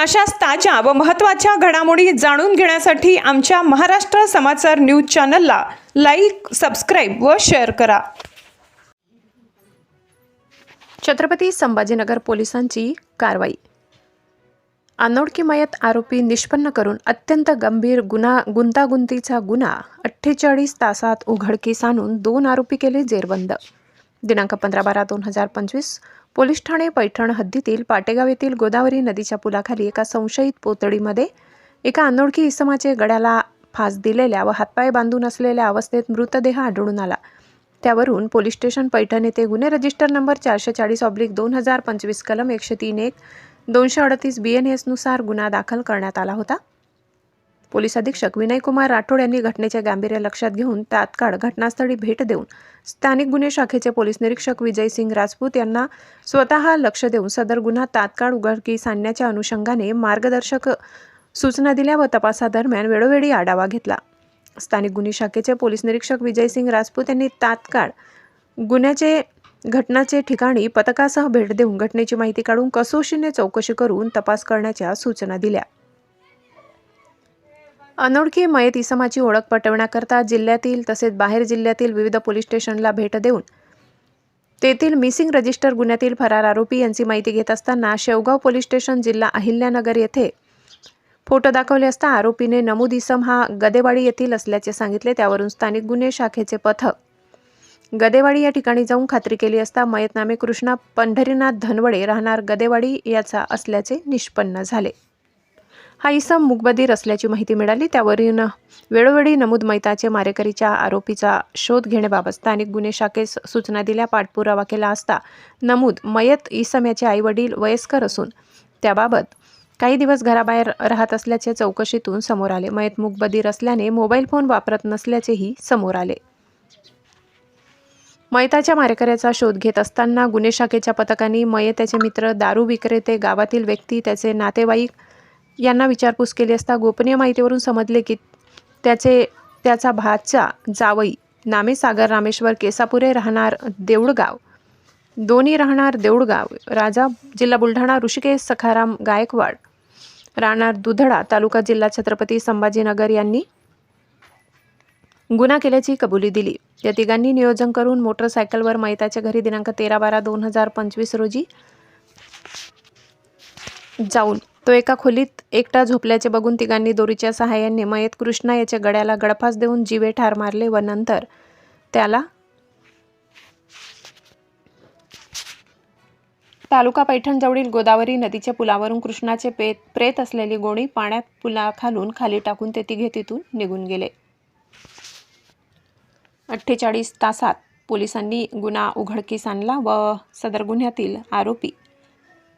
अशाच ताज्या व महत्त्वाच्या घडामोडी जाणून घेण्यासाठी आमच्या महाराष्ट्र समाचार न्यूज चॅनलला लाईक, सबस्क्राईब व शेअर करा. छत्रपती संभाजीनगर पोलिसांची कारवाई. अनोळखी मयत आरोपी निष्पन्न करून अत्यंत गंभीर गुंतागुंतीचा गुन्हा 48 तासात उघडकीस आणून 2 आरोपी केले जेरबंद. दिनांक 15/12/2025 पोलीस ठाणे पैठण हद्दीतील पाटेगाव येथील गोदावरी नदीच्या पुलाखाली एका संशयित पोतडीमध्ये एका अनोळखी इसमाचे गळ्याला फास दिलेल्या व हातपाय बांधून असलेल्या अवस्थेत मृतदेह आढळून आला. त्यावरून पोलीस स्टेशन पैठण येथे गुन्हे रजिस्टर नंबर 440/2025 कलम 103(1) 238 BNS नुसार गुन्हा दाखल करण्यात आला होता. पोलीस अधीक्षक विनयकुमार राठोड यांनी घटनेचे गांभीर्य लक्षात घेऊन तात्काळ घटनास्थळी भेट देऊन स्थानिक गुन्हे शाखेचे पोलीस निरीक्षक विजयसिंग राजपूत यांना स्वतः लक्ष देऊन सदर गुन्हा तात्काळ उघडकीस आणण्याच्या अनुषंगाने मार्गदर्शक सूचना दिल्या व तपासादरम्यान वेळोवेळी आढावा घेतला. स्थानिक गुन्हे शाखेचे पोलीस निरीक्षक विजयसिंग राजपूत यांनी तात्काळ घटनाचे ठिकाणी पथकासह भेट देऊन घटनेची माहिती काढून कसोशीने चौकशी करून तपास करण्याच्या सूचना दिल्या. अनोळखी मयत इसमाची ओळख पटवण्याकरता जिल्ह्यातील तसेच बाहेर जिल्ह्यातील विविध पोलीस स्टेशनला भेट देऊन तेथील मिसिंग रजिस्टर गुन्ह्यातील फरार आरोपी यांची माहिती घेत असताना शेवगाव पोलीस स्टेशन जिल्हा अहिल्यानगर येथे फोटो दाखवले असता आरोपीने नमूद इसम हा गदेवाडी येथील असल्याचे सांगितले. त्यावरून स्थानिक गुन्हे शाखेचे पथक गदेवाडी या ठिकाणी जाऊन खात्री केली असता मयत नामे कृष्णा पंढरीनाथ धनवडे राहणार गदेवाडी याचा असल्याचे निष्पन्न झाले. हा इसम मूकबधीर असल्याची माहिती मिळाली. त्यावरून वेळोवेळी नमूद मयताचे मारेकरीच्या आरोपीचा शोध घेण्याबाबत स्थानिक गुन्हे शाखेस सूचना दिल्या. पाठपुरावा केला असता नमूद मयत इसम याचे आईवडील वयस्कर असून त्याबाबत काही दिवस घराबाहेर राहत असल्याचे चौकशीतून समोर आले. मयत मूकबधीर असल्याने मोबाईल फोन वापरत नसल्याचेही समोर आले. मयताच्या मारेकऱ्याचा शोध घेत असताना गुन्हे शाखेच्या पथकांनी मयताचे मित्र, दारू विक्रेते, गावातील व्यक्ती, त्याचे नातेवाईक यांना विचारपूस केली असता गोपनीय माहितीवरून समजले की त्याचा भाचा जावई नामे सागर रामेश्वर केसापुरे राहणार देऊळगाव, दोन्ही राहणार देऊळगाव, राजा जिल्हा बुलढाणा, ऋषिकेश सखाराम गायकवाड राहणार दुधडा तालुका जिल्हा छत्रपती संभाजीनगर यांनी गुन्हा केल्याची कबुली दिली. या तिघांनी नियोजन करून मोटरसायकलवर मयताच्या घरी दिनांक 13/12/2025 रोजी जाऊन तो एका खोलीत एकटा झोपल्याचे बघून तिघांनी दोरीच्या सहाय्याने मयत कृष्णा याच्या गळ्याला गळफास देऊन जीवे ठार मारले व नंतर त्याला तालुका पैठण जवळील गोदावरी नदीच्या पुलावरून कृष्णाचे प्रेत असलेली गोणी पाण्यात पुलाखालून खाली टाकून ते तिघे तिथून निघून गेले. 48 तासात पोलिसांनी गुन्हा उघडकीस आणला व सदर गुन्ह्यातील आरोपी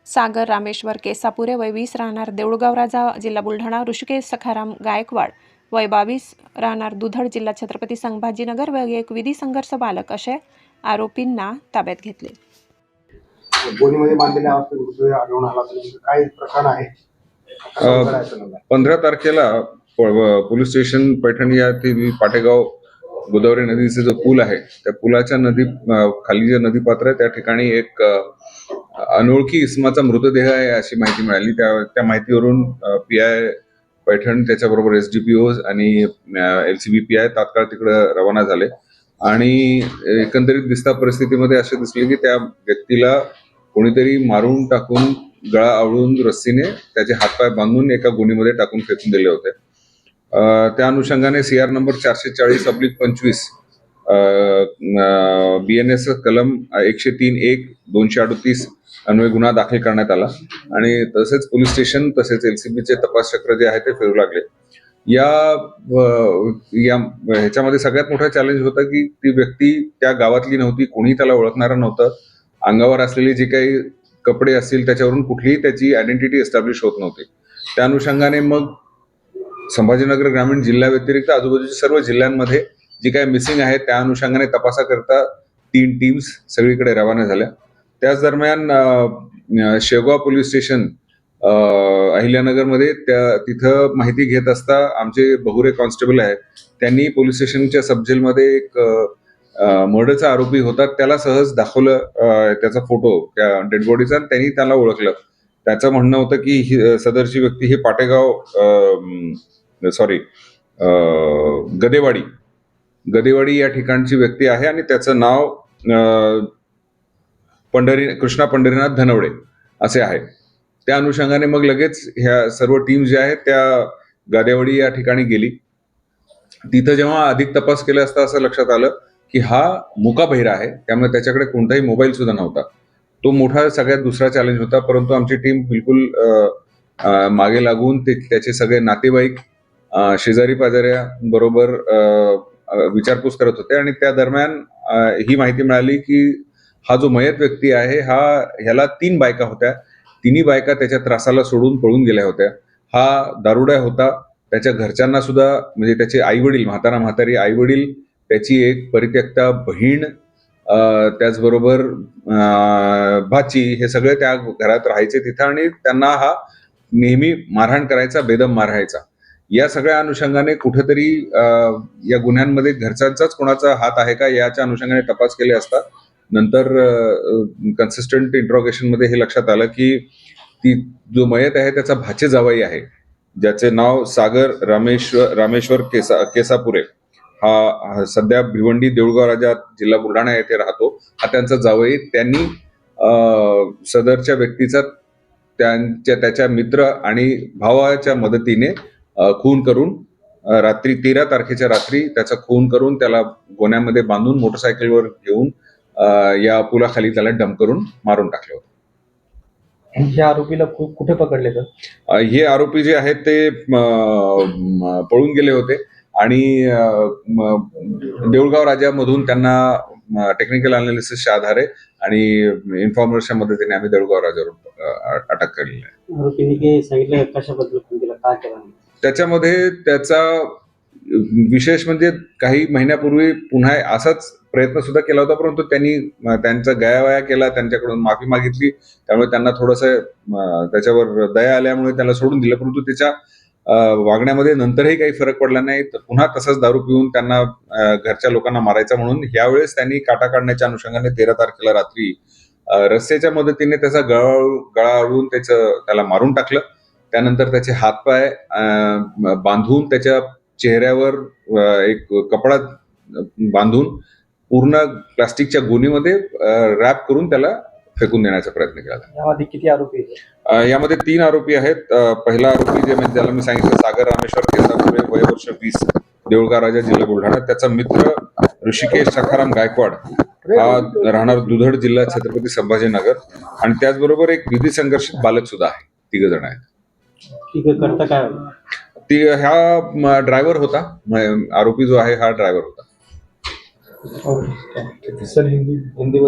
सागर रामेश्वर केसापुरे वय 20 राहणार देऊळगाव, राजा जिल्हा बुलढाणा, ऋषिकेश सखाराम गायकवाड वय 22 राहणार दुधड जिल्हा छत्रपती संभाजीनगर व एक विधी संघर्ष बालक असे आरोपींना ताब्यात घेतले. गोणीमध्ये बांधलेल्या अवस्थेत मृतदेह आढळून आला. काय प्रकरण आहे? 15 तारखेला पोलीस स्टेशन पैठण येथील पाटेगाव गोदावरी नदीचा जो पूल आहे त्या पुलाच्या खाली जे नदी पात्र आहे त्या ठिकाणी एक अनोळखी इसमाचा मृतदेह आहे अशी माहिती मिळाली. त्या माहितीवरून PI पैठण त्याच्याबरोबर SDPO आणि LCB PI तात्काळ तिकडे रवाना झाले आणि एकंदरीत दिसता परिस्थितीमध्ये असे दिसले की त्या व्यक्तीला कोणीतरी मारून टाकून गळा आवळून रस्सीने त्याचे हातपाय बांधून एका गोणीमध्ये टाकून फेकून दिले होते. त्या अनुषंगाने CR नंबर 440/25 BNS कलम 103(1) 238 अन्वये गुन्हा दाखल करण्यात आला आणि तसेच पोलीस स्टेशन तसेच LCBचे तपास चक्र जे आहे ते फिरू लागले. ह्याच्यामध्ये सगळ्यात मोठा चॅलेंज होता की ती व्यक्ती त्या गावातली नव्हती, कोणी त्याला ओळखणारं नव्हतं. अंगावर असलेले जे काही कपडे असतील त्याच्यावरून कुठलीही त्याची आयडेंटिटी एस्टॅब्लिश होत नव्हती. त्या अनुषंगाने मग संभाजीनगर ग्रामीण जिल्हा व्यतिरिक्त आजूबाजूच्या सर्व जिल्ह्यांमध्ये जी काही मिसिंग आहे त्या अनुषंगाने तपासाकरता 3 टीम्स सगळीकडे रवाना झाल्या. त्याच दरम्यान शेवगाव पोलीस स्टेशन अहिल्यानगरमध्ये तिथं माहिती घेत असता आमचे बहुरे कॉन्स्टेबल आहेत त्यांनी पोलीस स्टेशनच्या सबजेलमध्ये एक मर्डरचा आरोपी होता त्याला सहज दाखवलं त्याचा फोटो त्या डेड बॉडीचा. त्यांनी त्याला ओळखलं त्याचं म्हणणं होतं की सदरची व्यक्ती ही पाटेगाव गदेवाडी या ठिकाणची व्यक्ती आहे आणि त्याचं नाव कृष्णा पंढरीनाथ धनवडे असे आहे. त्या अनुषंगाने मग लगेच ह्या सर्व टीम ज्या आहेत त्या गादेवाडी या ठिकाणी गेली. तिथं जेव्हा अधिक तपास केला असता असं लक्षात आलं की हा मुका बहिरा आहे, त्यामुळे त्याच्याकडे कोणताही मोबाईल सुद्धा नव्हता. तो मोठा सगळ्यात दुसरा चॅलेंज होता, परंतु आमची टीम बिलकुल मागे लागून त्याचे सगळे नातेवाईक शेजारी पाजाऱ्या बरोबर विचारपूस करत होते आणि त्या दरम्यान ही माहिती मिळाली की हा जो मयत व्यक्ती आहे ह्याला 3 बायका होत्या. तिन्ही बायका त्याच्या त्रासाला सोडून पळून गेल्या होत्या. हा दारुडा होता. त्याच्या घरच्यांना सुद्धा म्हणजे त्याचे आई वडील, म्हातारी आई वडील, त्याची एक परित्यक्ता बहीण, त्याचबरोबर भाची, हे सगळे त्या घरात राहायचे तिथं आणि त्यांना हा नेहमी मारहाण करायचा, बेदम मारायचा. या सगळ्या अनुषंगाने कुठेतरी या गुन्ह्यांमध्ये घरच्यांचाच कोणाचा हात आहे का याच्या अनुषंगाने तपास केले असता नंतर कन्सिस्टंट इंट्रॉगेशन मध्ये हे लक्षात आलं की ती जो मयत आहे त्याचा भाचे जावई आहे, ज्याचे नाव सागर रामेश्वर केसापुरे. हा सध्या भिवंडी देऊळगाव राजा जिल्हा बुलढाणा येथे राहतो. हा त्यांचा जावई. त्यांनी सदरच्या व्यक्तीचा त्याच्या मित्र आणि भावाच्या मदतीने खून करून रात्री 13 तारखेच्या रात्री त्याचा खून करून त्याला गोण्यामध्ये बांधून मोटरसायकलवर घेऊन या पुलाखाली त्याला डंप करून मारून टाकले होते. ह्या आरोपीला कुठे पकडले तर? हे आरोपी जे आहेत ते पळून गेले होते आणि देऊळगाव राजामधून त्यांना टेक्निकल अनालिसिसच्या आधारे आणि इन्फॉर्मर्सच्या मदतीने आम्ही देऊळगाव राजावर अटक केलेली आहे. आरोपींनी सांगितलं कशाबद्दल खून केला, काय केला? त्याच्यामध्ये त्याचा विशेष म्हणजे काही महिन्यापूर्वी पुन्हा असाच प्रयत्न सुद्धा केला होता, परंतु त्यांनी त्यांचा गयावया केला, त्यांच्याकडून माफी मागितली, त्यामुळे त्यांना थोडंसं त्याच्यावर दया आल्यामुळे त्याला सोडून दिलं. परंतु त्याच्या वागण्यामध्ये नंतरही काही फरक पडला नाही. तर पुन्हा तसाच दारू पिऊन त्यांना घरच्या लोकांना मारायचा म्हणून यावेळेस त्यांनी काटा काढण्याच्या अनुषंगाने 13 तारखेला रात्री रस्त्याच्या मदतीने त्याचा गळा आवळून त्याला मारून टाकलं. त्यानंतर त्याचे हातपाय बांधून त्याच्या चेहऱ्यावर एक कपडा बांधून पूर्ण प्लास्टिकच्या गोणीमध्ये रॅप करून त्याला फेकून देण्याचा प्रयत्न केला. यामध्ये किती आरोपी आहेत? यामध्ये 3 आरोपी आहेत. पहिला आरोपी ज्याला मी सांगितलं सागर रामेश्वर केसापुरे, वय वर्ष 20, देऊळगाव राजा जिल्हा बुलढाणा. त्याचा मित्र ऋषिकेश सखाराम गायकवाड, हा राहणार दुधड जिल्हा छत्रपती संभाजीनगर आणि त्याचबरोबर एक विधी संघर्षित बालक सुद्धा आहे. 3 जण आहेत. करता काय? हा ड्रायव्हर होता. आरोपी जो आहे हा ड्रायव्हर होता. सर हिंदी